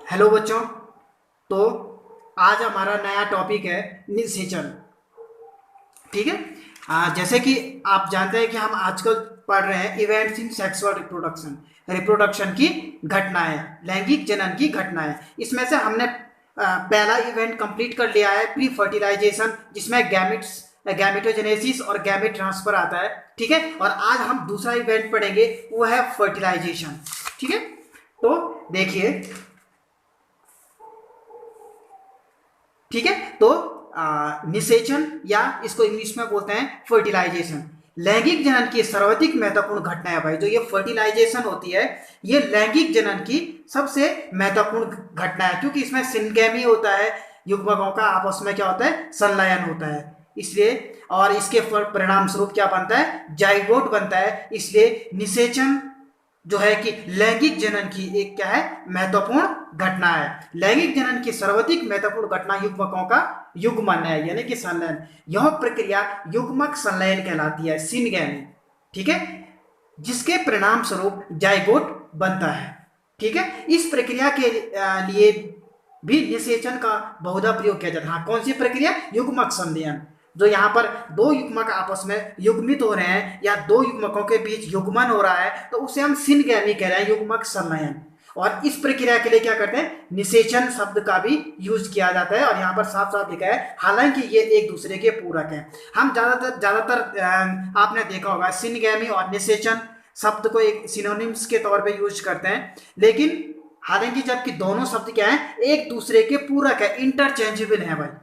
Hello बच्चों। तो आज हमारा नया टॉपिक है निषेचन। ठीक है। जैसे कि आप जानते हैं कि हम आजकल पढ़ रहे हैं events in sexual reproduction, reproduction की घटनाएं, लैंगिक जनन की घटनाएं। इसमें से हमने पहला इवेंट कंप्लीट कर लिया है, प्री फर्टिलाइजेशन, जिसमें गैमेट्स, गैमेटोजेनेसिस और गैमेट ट्रांसफर आता है। ठीक है। और आज हम दूसरा इवेंट पढ़ेंगे, वो है फर्टिलाइजेशन। ठीक है। तो देखिए, ठीक है। तो निषेचन या इसको इंग्लिश में बोलते हैं फर्टिलाइजेशन, लैंगिक जनन की सर्वाधिक महत्वपूर्ण घटना है भाई। जो ये फर्टिलाइजेशन होती है, ये लैंगिक जनन की सबसे महत्वपूर्ण घटना है, क्योंकि इसमें सिनगेमी होता है, युग्मकों का आपस में क्या होता है, संलयन होता है। इसलिए और इसके परिणाम स्वरूप क्या बनता है, जाइगोट बनता है। इसलिए निषेचन जो है कि लैंगिक जनन की एक क्या है, महत्वपूर्ण घटना है। लैंगिक जनन की सर्वाधिक महत्वपूर्ण घटना युग्मकों का युग्मन है, यानी कि संलयन। यह प्रक्रिया युग्मक संलयन कहलाती है, सिनगैमी। ठीक है। जिसके परिणाम स्वरूप जाइगोट बनता है। ठीक है। इस प्रक्रिया के लिए भी निषेचन का बहुधा प्रयोग किया जाता है। हाँ, कौन सी प्रक्रिया, युग्मक संलयन। जो यहाँ पर दो युग्मक आपस में युग्मित हो रहे हैं या दो युग्मकों के बीच युग्मन हो रहा है, तो उसे हम सिनगैमी कह रहे हैं, युग्मक संलयन। और इस प्रक्रिया के लिए क्या करते हैं, निषेचन शब्द का भी यूज किया जाता है। और यहाँ पर साफ साफ लिखा है, हालांकि ये एक दूसरे के पूरक हैं। हम ज्यादातर आपने देखा होगा सिनगैमी और निषेचन शब्द को एक सिनोनिम्स के तौर पे यूज करते हैं, लेकिन हालांकि जबकि दोनों शब्द क्या है, एक दूसरे के पूरक है, इंटरचेंजेबल है भाई।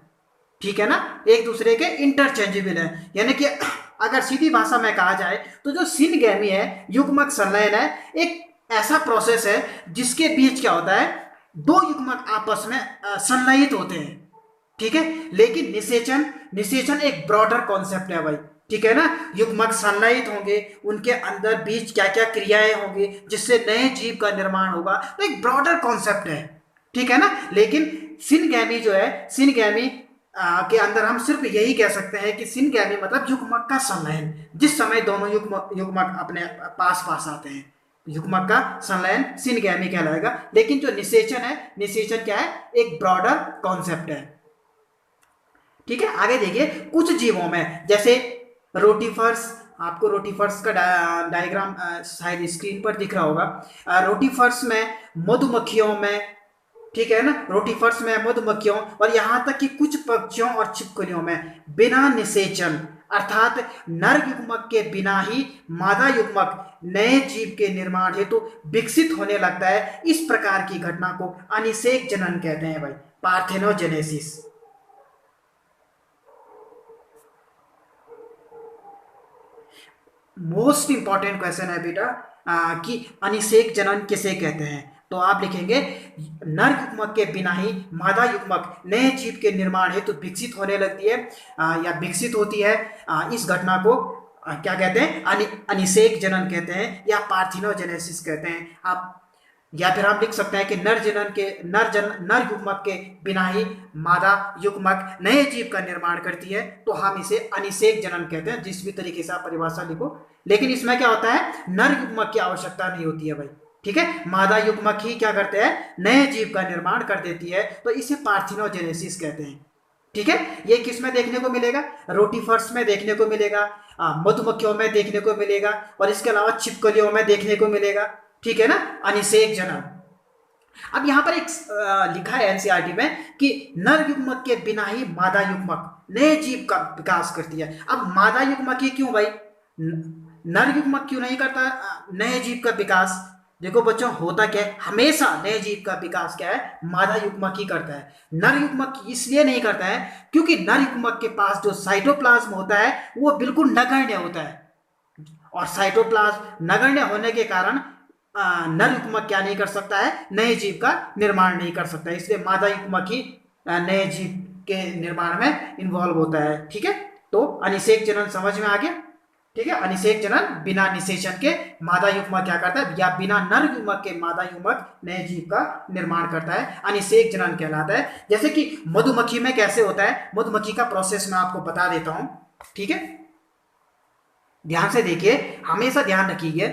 ठीक है ना, एक दूसरे के इंटरचेंजेबल है। यानी कि अगर सीधी भाषा में कहा जाए तो जो सिनगैमी है, युग्मक संलयन है, एक ऐसा प्रोसेस है जिसके बीच क्या होता है, दो युग्मक आपस में संलयित होते हैं। ठीक है। लेकिन निषेचन, निषेचन एक ब्रॉडर कॉन्सेप्ट है भाई। ठीक है ना, युग्मक संलयित होंगे, उनके अंदर बीच क्या क्या क्रियाएं होंगी जिससे नए जीव का निर्माण होगा, तो एक ब्रॉडर कॉन्सेप्ट है। ठीक है ना। लेकिन सिनगैमी जो है, सिनगैमी के अंदर हम सिर्फ यही कह सकते हैं कि सिनगैमी मतलब युग्मक का संलयन, जिस समय दोनों युग्मक अपने पास पास आते हैं, युग्मक का संलयन सिनगैमी कहलाएगा। लेकिन जो निषेचन है, निषेचन क्या है, एक ब्रॉडर कॉन्सेप्ट है। ठीक है। आगे देखिए, कुछ जीवों में जैसे रोटीफर्स, आपको रोटीफर्स का डायग्राम शायद स्क्रीन पर दिख रहा होगा। रोटीफर्स में, मधुमक्खियों में, ठीक है ना, रोटीफर्स में, मधुमक्खियों और यहां तक कि कुछ पक्षियों और छिपकलियों में बिना निषेचन अर्थात नर युग्मक के बिना ही मादा युग्मक नए जीव के निर्माण हेतु विकसित होने लगता है। इस प्रकार की घटना को अनिषेक जनन कहते हैं भाई, पार्थेनोजेनेसिस। मोस्ट इंपॉर्टेंट क्वेश्चन है बेटा, कि अनिषेक जनन किसे कहते हैं। तो आप लिखेंगे, नर युग्मक के बिना ही मादा युग्मक नए जीव के निर्माण हेतु विकसित होने लगती है, या विकसित होती है। इस घटना को क्या कहते हैं, अनिषेक जनन कहते हैं या पार्थिनोजेनेसिस कहते हैं। आप या फिर हम लिख सकते हैं कि नर युग्मक के बिना ही मादा युग्मक नए जीव का निर्माण करती है, तो हम इसे अनिषेक जनन कहते हैं। जिस भी तरीके से आप परिभाषा लिखो, लेकिन इसमें क्या होता है, नर युग्मक की आवश्यकता नहीं होती है भाई। ठीक है, मादा युग्मक ही क्या करते हैं, नए जीव का निर्माण कर देती है, तो इसे पार्थिनोजेनेसिस कहते हैं। ठीक है। ये किस में देखने को मिलेगा, रोटीफर्स में देखने को मिलेगा, मधुमक्खियों में देखने को मिलेगा, और इसके अलावा छिपकलियों में देखने को मिलेगा। ठीक है ना, अनिषेक जनन। अब यहां पर एक लिखा है एनसीईआरटी में कि नर युग्मक के बिना ही मादा युग्मक नए जीव का विकास करती है। अब मादा युग्मक ही क्यों भाई, नर युग्मक क्यों नहीं करता नए जीव का विकास। देखो बच्चों, होता क्या है, हमेशा नए जीव का विकास क्या है, मादा युग्मक ही करता है। नर युग्मक इसलिए नहीं करता है क्योंकि नर युग्मक के पास जो साइटोप्लाज्म होता है वो बिल्कुल नगण्य होता है, और साइटोप्लाज्म नगण्य होने के कारण नर युग्मक क्या नहीं कर सकता है, नए जीव का निर्माण नहीं कर सकता है। इसलिए मादा युग्मक ही नए जीव के निर्माण में इन्वॉल्व होता है। ठीक है। तो अनिषेक जनन समझ में आ गया। ठीक है, अनिषेक जनन बिना निषेचन के मादा युग्मक क्या करता है, या बिना नर युग्मक के मादा युग्मक नए जीव का निर्माण करता है, अनिषेक जनन कहलाता है। जैसे कि मधुमक्खी में कैसे होता है, मधुमक्खी का प्रोसेस मैं आपको बता देता हूं। ठीक है, ध्यान से देखिए, हमेशा ध्यान रखिए।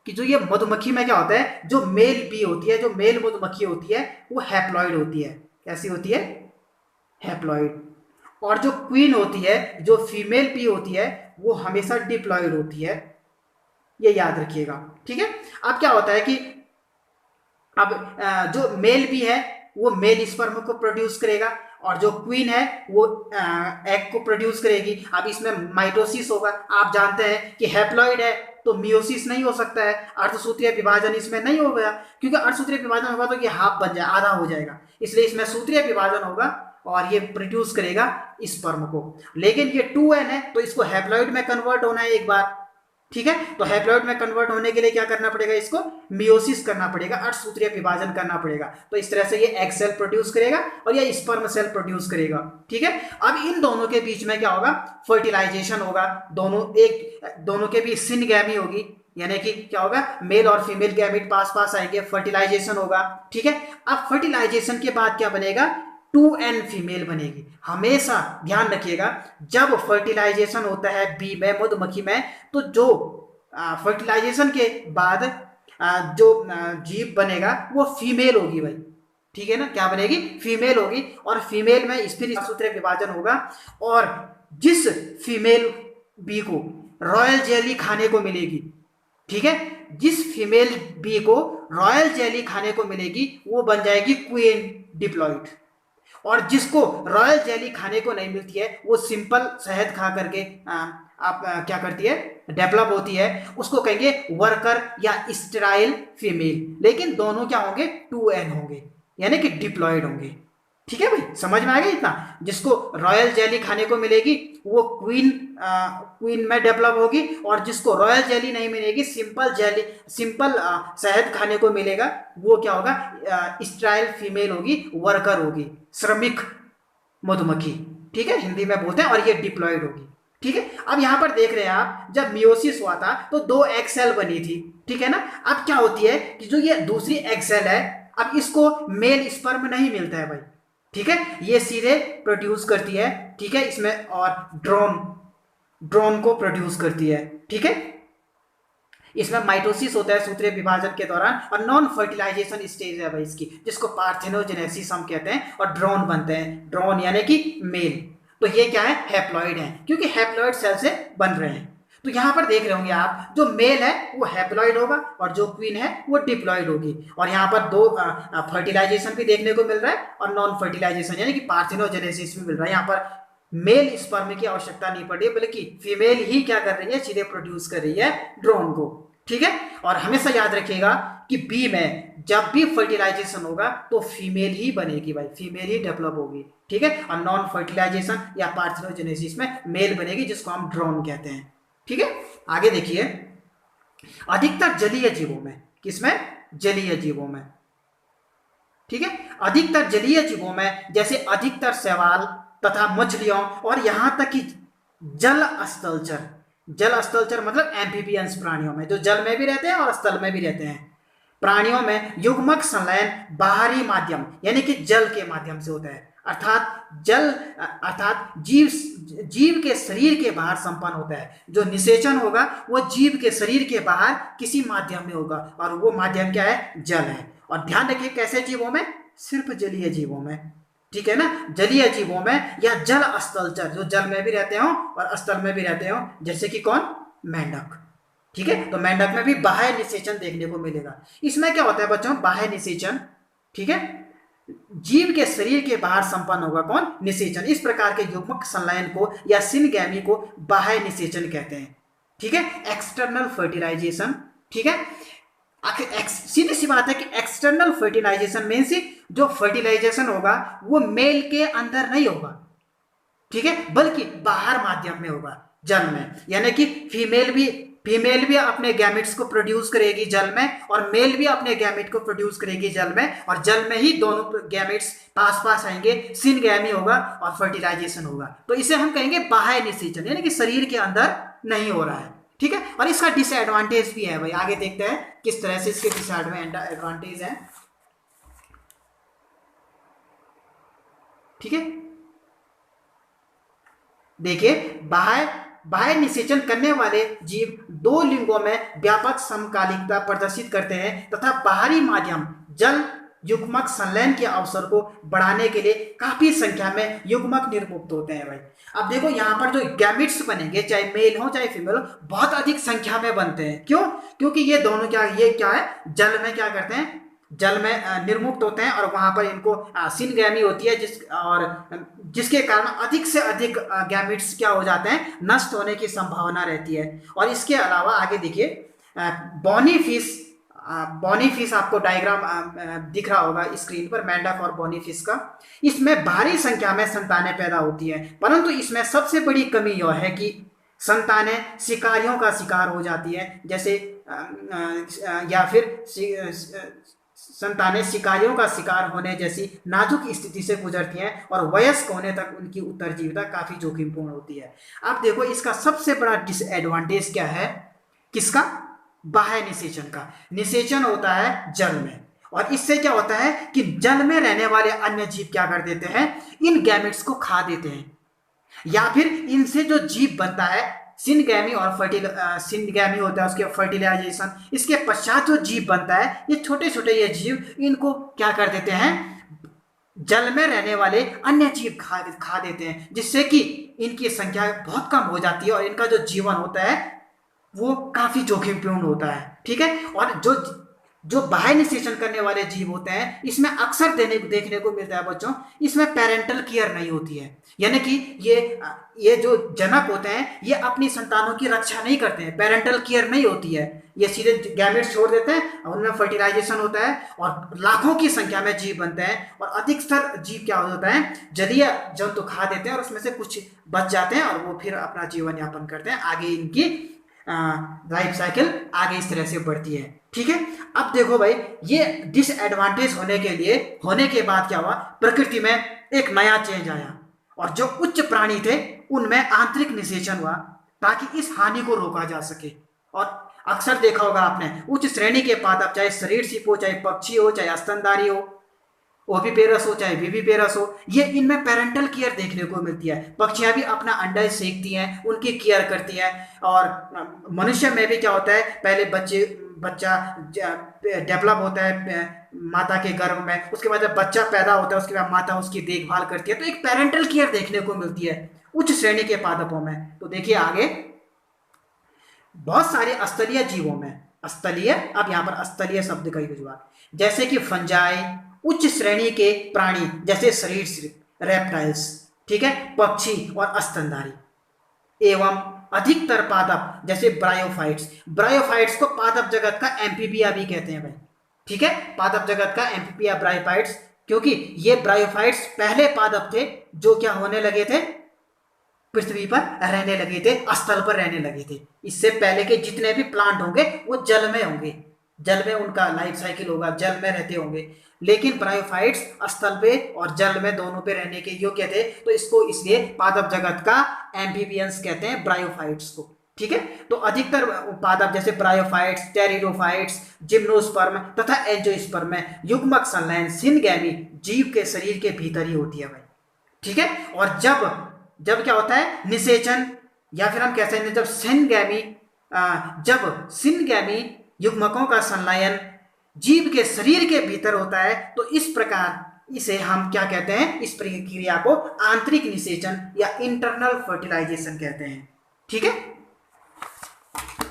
कि जो ये मधुमक्खी में क्या होता है, जो मेल बी होती है, जो मेल मधुमक्खी होती है, वो हैप्लॉइड होती है। कैसी होती है? हैप्लॉइड। और जो क्वीन होती है, जो फीमेल बी होती है, वो हमेशा डिप्लॉइड होती है। ये याद रखिएगा, ठीक है। अब क्या होता है कि अब जो मेल बी है वो मेल स्पर्म को प्रोड्यूस करेगा, और जो क्वीन है वो एग को प्रोड्यूस करेगी। अब इसमें माइटोसिस होगा। आप जानते हैं कि हैप्लॉइड है तो मियोसिस नहीं हो सकता है, अर्धसूत्रीय विभाजन इसमें नहीं हो गया, क्योंकि अर्धसूत्रीय विभाजन होगा तो ये हाफ बन जाए, आधा हो जाएगा, इसलिए इसमें सूत्रीय विभाजन होगा और ये प्रोड्यूस करेगा स्पर्म को। लेकिन ये 2n है तो इसको हैप्लॉइड में कन्वर्ट होना है एक बार, ठीक है। तो हैप्लॉइड में कन्वर्ट होने के लिए क्या करना पड़ेगा, इसको मियोसिस करना पड़ेगा, अर्धसूत्रीय विभाजन करना पड़ेगा। तो इस तरह से ये एग सेल प्रोड्यूस करेगा और ये स्पर्म सेल प्रोड्यूस करेगा, ठीक है। अब इन दोनों के बीच में क्या होगा, फर्टिलाइजेशन होगा। दोनों के बीच सिनगैमी होगी, यानी कि क्या होगा, मेल और फीमेल गैमेट पास पास आएंगे, फर्टिलाइजेशन होगा, ठीक है। अब फर्टिलाइजेशन के बाद क्या बनेगा, 2n फीमेल बनेगी। हमेशा ध्यान रखिएगा, जब फर्टिलाइजेशन होता है बी में, मधुमक्खी में, तो जो फर्टिलाइजेशन के बाद जो जीव बनेगा वो फीमेल होगी भाई, ठीक है ना। क्या बनेगी, फीमेल होगी। और फीमेल में फिर सूत्रीय विभाजन होगा, और जिस फीमेल बी को रॉयल जेली खाने को मिलेगी, ठीक है, जिस फीमेल बी को रॉयल जेली खाने को मिलेगी वो बन जाएगी क्वीन डिप्लॉइड। और जिसको रॉयल जेली खाने को नहीं मिलती है वो सिंपल शहद खा करके क्या करती है, डेवलप होती है, उसको कहेंगे वर्कर या स्टेराइल फीमेल। लेकिन दोनों क्या होंगे, 2n होंगे, यानी कि डिप्लॉयड होंगे, ठीक है भाई, समझ में आ गया इतना। जिसको रॉयल जेली खाने को मिलेगी वो क्वीन में डेवलप होगी, और जिसको रॉयल जेली नहीं मिलेगी, सिंपल शहद खाने को मिलेगा, वो क्या होगा, स्टेराइल फीमेल होगी, वर्कर होगी, श्रमिक मधुमक्खी, ठीक है, हिंदी में बोलते हैं। और ये डिप्लॉयड होगी, ठीक है। अब यहां पर देख रहे हैं आप, जब मियोसिस हुआ था तो 2 एग सेल बनी थी, ठीक है ना। अब क्या होती है कि जो ये दूसरी एग सेल है, अब इसको मेल स्पर्म नहीं मिलता है भाई, ठीक है, ये सीधे प्रोड्यूस करती है, ठीक है, इसमें और ड्रोन को प्रोड्यूस करती है, ठीक है। इसमें माइटोसिस होता है सूत्रीय विभाजन के दौरान, और नॉन फर्टिलाइजेशन स्टेज है भाई इसकी, जिसको पार्थेनोजेनेसिस हम कहते हैं, और ड्रोन बनते हैं, ड्रोन यानी कि मेल। तो ये क्या है, हैप्लॉइड है, क्योंकि हैप्लॉइड सेल से बन रहे हैं। तो यहां पर देख रहे होंगे आप, जो मेल है वो हैप्लॉइड होगा और जो क्वीन है वो डिप्लॉइड होगी। और यहाँ पर दो फर्टिलाइजेशन भी देखने को मिल रहा है और नॉन फर्टिलाइजेशन यानी कि पार्थेनोजेनेसिस भी मिल रहा है। यहाँ पर मेल स्पर्म की आवश्यकता नहीं पड़ रही है, बल्कि फीमेल ही क्या कर रही है, सीधे प्रोड्यूस कर रही है ड्रोन को, ठीक है। और हमेशा याद रखिएगा कि बी में जब भी फर्टिलाइजेशन होगा तो फीमेल ही बनेगी भाई, फीमेल ही डेवलप होगी, ठीक है। और नॉन फर्टिलाइजेशन या पार्थेनोजेनेसिस में मेल बनेगी, जिसको हम ड्रोन कहते हैं, ठीक है। आगे देखिए, अधिकतर जलीय जीवों में, किसमें, जलीय जीवों में, ठीक है, अधिकतर जलीय जीवों में, जैसे अधिकतर शैवाल तथा मछलियों, और यहां तक कि जल स्थलचर मतलब एम्फीबियंस प्राणियों में, जो जल में भी रहते हैं और स्थल में भी रहते हैं, प्राणियों में युग्मक संलयन बाहरी माध्यम यानी कि जल के माध्यम से होता है, अर्थात जीव के शरीर के बाहर संपन्न होता है। जो निषेचन होगा वो जीव के शरीर के बाहर किसी माध्यम में होगा, और वो माध्यम क्या है, जल है। और ध्यान रखिए कैसे जीवों में, सिर्फ जलीय जीवों में, ठीक है ना, जलीय जीवों में या जल स्थलचर, जो जल में भी रहते हो और स्थल में भी रहते हो, जैसे कि कौन, मेंढक, ठीक है। तो मेंढक में भी बाह्य निषेचन देखने को मिलेगा। इसमें क्या होता है बच्चों, बाह्य निषेचन, ठीक है, जीव के शरीर के बाहर संपन्न होगा कौन, निषेचन। इस प्रकार के युग्मक संलयन को या सिनगैमी को बाह्य निषेचन कहते हैं, ठीक है, एक्सटर्नल फर्टिलाइजेशन, ठीक है। सीधी सी बात है कि एक्सटर्नल फर्टिलाइजेशन मीन्स जो फर्टिलाइजेशन होगा वो मेल के अंदर नहीं होगा, ठीक है, बल्कि बाहर माध्यम में होगा, जल में, यानी कि फीमेल भी अपने गैमेट्स को प्रोड्यूस करेगी जल में, और मेल भी अपने गैमेट को प्रोड्यूस करेगी जल में, और जल में ही दोनों गैमेट्स पास पास आएंगे, सिनगैमी होगा और फर्टिलाइजेशन होगा। तो इसे हम कहेंगे बाह्य निषेचन, यानी कि शरीर के अंदर नहीं हो रहा है, ठीक है। और इसका डिसएडवांटेज भी है भाई, आगे देखते हैं किस तरह से इसके डिसएडवांटेज है, ठीक है। देखिए, बाह्य बाह्य निषेचन करने वाले जीव दो लिंगों में व्यापक समकालिकता प्रदर्शित करते हैं तथा बाहरी माध्यम जल युग्मक संलयन के अवसर को बढ़ाने के लिए काफी संख्या में युग्मक निर्मुक्त होते हैं भाई। अब देखो यहाँ पर जो गैमिट्स बनेंगे, चाहे मेल हो चाहे फीमेल हो, बहुत अधिक संख्या में बनते हैं। क्यों? क्योंकि ये दोनों ये क्या है, जल में क्या करते हैं, जल में निर्मुक्त होते हैं और वहां पर इनको सिनगैमी होती है जिसके कारण अधिक से अधिक गैमिट्स क्या हो जाते हैं, नष्ट होने की संभावना रहती है। और इसके अलावा आगे देखिए बॉनी फिश आपको डायग्राम दिख रहा होगा स्क्रीन पर, मेंढक और बॉनी फिश का। इसमें भारी संख्या में संतानें पैदा होती हैं, परंतु इसमें सबसे बड़ी कमी यह है कि संतानें शिकारियों का शिकार हो जाती हैं, जैसे या फिर संतानें शिकारियों का शिकार होने जैसी नाजुक स्थिति से गुजरती हैं और वयस्क होने तक उनकी उत्तरजीविता काफी जोखिमपूर्ण होती है। अब देखो इसका सबसे बड़ा डिसएडवांटेज क्या है, किसका? बाह्य निषेचन का। निषेचन होता है जल में, और इससे क्या होता है कि जल में रहने वाले अन्य जीव क्या कर देते हैं, इन गैमेट्स को खा देते हैं, या फिर इनसे जो जीव बनता है सिनगैमी और सिनगैमी होता है उसके फर्टिलाइजेशन, इसके पश्चात जो जीव बनता है ये छोटे छोटे ये जीव इनको क्या कर देते हैं, जल में रहने वाले अन्य जीव खा देते हैं, जिससे कि इनकी संख्या बहुत कम हो जाती है और इनका जो जीवन होता है वो काफी जोखिमपूर्ण होता है। ठीक है। और जो बाह्य निषेचन करने वाले जीव होते हैं इसमें अक्सर देखने को मिलता है बच्चों, इसमें पेरेंटल केयर नहीं होती है, यानी कि ये जो जनक होते हैं ये अपनी संतानों की रक्षा नहीं करते हैं, पेरेंटल केयर नहीं होती है, ये सीधे गैमेट्स छोड़ देते हैं और उनमें फर्टिलाइजेशन होता है और लाखों की संख्या में जीव बनते हैं और अधिकतर जीव क्या होता है, जलीय जंतु खा देते हैं और उसमें से कुछ बच जाते हैं और वो फिर अपना जीवन यापन करते हैं। आगे इनकी लाइफ साइकिल आगे इस तरह से बढ़ती है। ठीक है। अब देखो भाई ये डिसएडवांटेज होने के बाद क्या हुआ, प्रकृति में एक नया चेंज आया और जो उच्च प्राणी थे उनमें आंतरिक निषेचन हुआ ताकि इस हानि को रोका जा सके। और अक्सर देखा होगा आपने उच्च श्रेणी के पादप, चाहे सरीसृप हो, चाहे पक्षी हो, चाहे स्तनधारी हो, ओविपेरस हो चाहे विविपेरस हो, ये इनमें पेरेंटल केयर देखने को मिलती है। पक्षियां भी अपना अंडा सेकती हैं, उनकी केयर करती हैं। और मनुष्य में भी क्या होता है, पहले बच्चा डेवलप होता है माता के गर्भ में, उसके बाद जब बच्चा पैदा होता है उसके बाद माता उसकी देखभाल करती है, तो एक पेरेंटल केयर देखने को मिलती है उच्च श्रेणी के पादपों में। तो देखिए आगे बहुत सारे स्थलीय जीवों में, स्थलीय, अब यहाँ पर स्थलीय शब्द का यूज हुआ, जैसे कि फंजाई, उच्च श्रेणी के प्राणी जैसे सरीसृप, रेप्टाइल्स, ठीक है, पक्षी और स्तनधारी, एवं अधिकतर पादप जैसे ब्रायोफाइट्स को पादप जगत का एम्फीबिया भी कहते हैं भाई। ठीक है, पादप जगत का एम्फीबिया ब्रायोफाइट्स, क्योंकि ये ब्रायोफाइट्स पहले पादप थे जो क्या होने लगे थे, पृथ्वी पर रहने लगे थे, स्थल पर रहने लगे थे। इससे पहले के जितने भी प्लांट होंगे वो जल में होंगे, जल में उनका लाइफ साइकिल होगा, जल में रहते होंगे। लेकिन ब्रायोफाइट्स स्थल पे और जल में दोनों पे रहने के योग्य थे, तो इसको इसलिए पादप जगत का एम्फीबियंस कहते हैं ब्रायोफाइट्स को। ठीक है। तो अधिकतर पादप जैसे ब्रायोफाइट्स, टेरिडोफाइट्स, जिम्नोस्पर्म तथा एंजियोस्पर्म में युग्मक संलयन सिनगैमी जीव के शरीर के भीतर ही होती है भाई। ठीक है। और जब क्या होता है, निषेचन, या फिर हम कहते हैं जब सिनगैमी युग्मकों का संलयन जीव के शरीर के भीतर होता है, तो इस प्रकार इसे हम क्या कहते हैं, इस प्रक्रिया को आंतरिक निषेचन या इंटरनल फर्टिलाइजेशन कहते हैं। ठीक है।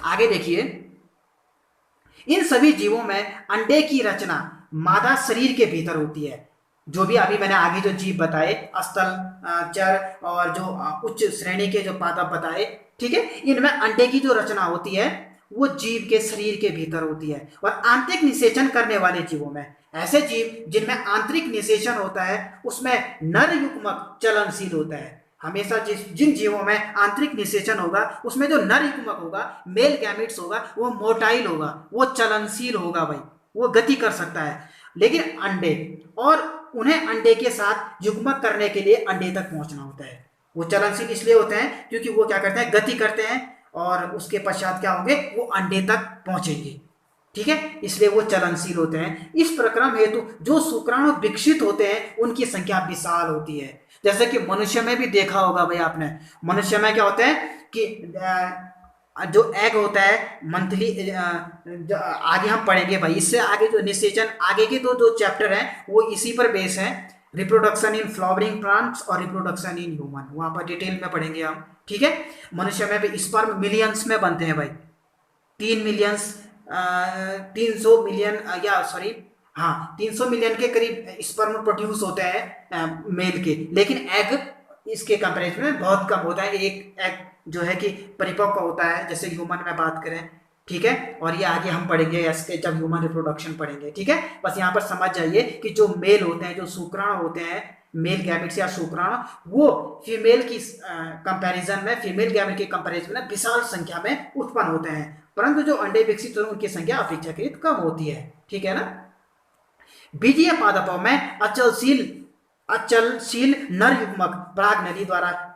आगे देखिए, इन सभी जीवों में अंडे की रचना मादा शरीर के भीतर होती है। जो भी अभी मैंने आगे जो जीव बताए, स्थल चर और जो उच्च श्रेणी के जो पादप बताए, ठीक है, इनमें अंडे की जो रचना होती है वो जीव के शरीर के भीतर होती है। और आंतरिक निषेचन करने वाले जीवों में, ऐसे जीव जिनमें आंतरिक निषेचन होता है उसमें नर युग्मक चलनशील होता है। हमेशा जिन जीवों में आंतरिक निषेचन होगा उसमें जो नर युग्मक होगा, मेल गैमेट्स होगा, वो मोटाइल होगा, वो चलनशील होगा भाई, वो गति कर सकता है। लेकिन अंडे, और उन्हें अंडे के साथ युग्मक करने के लिए अंडे तक पहुंचना होता है। वो चलनशील इसलिए होते हैं क्योंकि वो क्या करते हैं, गति करते हैं और उसके पश्चात क्या होंगे, वो अंडे तक पहुंचेंगे। ठीक है, इसलिए वो चलनशील होते हैं। इस प्रक्रम हेतु जो शुक्राणु विकसित होते हैं उनकी संख्या विशाल होती है। जैसे कि मनुष्य में भी देखा होगा भाई आपने, मनुष्य में क्या होते हैं, कि जो एग होता है मंथली, आगे हम पढ़ेंगे भाई, इससे आगे जो निषेचन, आगे के दो जो चैप्टर हैं वो इसी पर बेस है, रिप्रोडक्शन इन फ्लावरिंग प्लांट्स और रिप्रोडक्शन इन ह्यूमन, वहां पर डिटेल में पढ़ेंगे हम, ठीक है। मनुष्य में भी स्पर्म मिलियंस में बनते हैं भाई, 3 मिलियंस, 300 मिलियन, या सॉरी, हाँ 300 मिलियन के करीब स्पर्म प्रोड्यूस होते हैं मेल के, लेकिन एग इसके कंपैरिजन में बहुत कम होता है, एक एग जो है कि परिपक्व होता है, जैसे ह्यूमन में बात करें, ठीक है। और ये आगे हम पढ़ेंगे इसके जब ह्यूमन रिप्रोडक्शन पढ़ेंगे, ठीक है। बस यहाँ पर समझ जाइए कि जो मेल होते हैं, जो शुक्राणु होते हैं, मेल गैमेट्स या शुक्राणु, वो फीमेल की कंपैरिजन में, फीमेल गैमेट के कंपैरिजन में विशाल संख्या में उत्पन्न होते हैं, परंतु जो अंडे विकसित होते हैं उनकी संख्या अपेक्षाकृत कम होती है, ठीक है ना। बीजीय पादपों में अचलशील नर युग्मक पराग नली द्वारा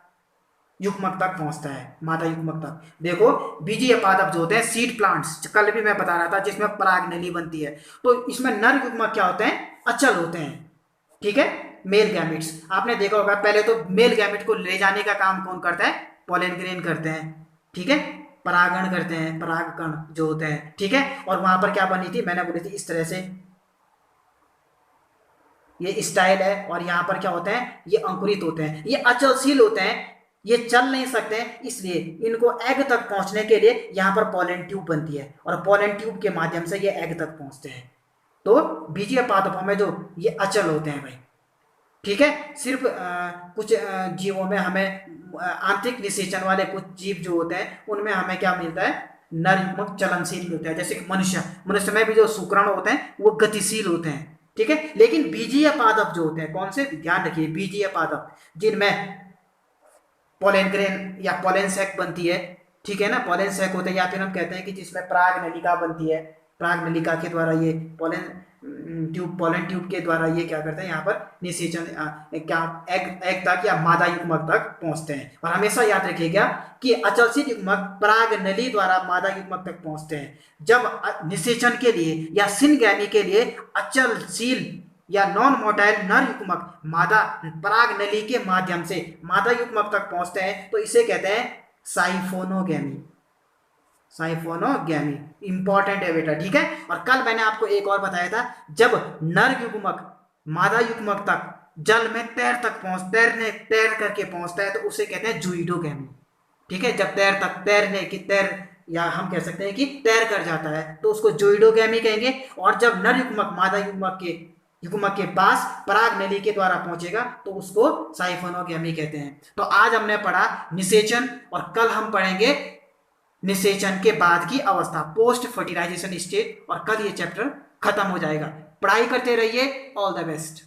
युग्मक तक पहुंचता है, मादा युग्मक तक। देखो बीजीय पादप जो होते हैं, सीड प्लांट्स, कल भी मैं बता रहा था, जिसमें पराग नली बनती है, तो इसमें नर युग्मक क्या होते हैं, अचल होते हैं, ठीक है। मेल गैमेट्स आपने देखा होगा, पहले तो मेल गैमेट को ले जाने का काम कौन करता है, पोलन ग्रेन करते हैं, ठीक है, परागण करते हैं, परागकण जो होते हैं, ठीक है। और वहां पर क्या बनी थी, मैंने बोली थी इस तरह से, ये स्टाइल है, और यहाँ पर क्या होते हैं, ये अंकुरित होते हैं, ये अचलशील होते हैं, ये चल नहीं सकते हैं, इसलिए इनको एग तक पहुंचने के लिए यहाँ पर पोलन ट्यूब बनती है, और पोलन ट्यूब के माध्यम से ये एग तक पहुंचते हैं। तो बीजीय पादपों में जो ये अचल होते हैं भाई, ठीक है। सिर्फ कुछ जीवों में हमें आंतरिक निषेचन वाले कुछ जीव जो होते हैं उनमें हमें क्या मिलता है, नर युग्मक चलनशील मिलता है, जैसे कि मनुष्य में भी जो शुक्राणु होते हैं वो गतिशील होते हैं, ठीक है। लेकिन बीजीय पादप जो होते हैं, कौन से, ध्यान रखिए, बीजीय पादप जिनमें पोलन ग्रेन या पोलन सैक बनती है, ठीक है ना, पोलन सैक होते हैं, या फिर हम कहते हैं कि जिसमें पराग नलिका बनती है, पराग नलिका के द्वारा ये पोलन ट्यूब के द्वारा ये क्या करते हैं, यहाँ पर निषेचन क्या एग तक या मादा युग्मक तक पहुंचते हैं। और हमेशा याद रखिएगा कि अचलशील युग्मक पराग नली द्वारा मादा युग्मक तक पहुंचते हैं, जब निषेचन के लिए या सिनगैमी के लिए अचलशील या नॉन मोटाइल नर युग्मक मादा पराग नली के माध्यम से मादा युग्मक तक पहुंचते हैं, तो इसे कहते हैं साइफोनोगैमी, साइफोनोगैमी इंपॉर्टेंट है बेटा, ठीक है। और कल मैंने आपको एक और बताया था, जब नर युग्मक मादा युग्मक तक जल में तैर करके पहुंचता है, तो उसे कहते हैं जूइडोगैमी, ठीक है। जब तैर या हम कह सकते हैं कि तैर कर जाता है, तो उसको जूइडोगैमी कहेंगे। और जब नर युग्मक मादा युग्मक के पास पराग नली के द्वारा पहुंचेगा, तो उसको साइफोनोगैमी कहते हैं। तो आज हमने पढ़ा निषेचन, और कल हम पढ़ेंगे निषेचन के बाद की अवस्था, पोस्ट फर्टिलाइजेशन स्टेज, और कल ये चैप्टर खत्म हो जाएगा। पढ़ाई करते रहिए, ऑल द बेस्ट।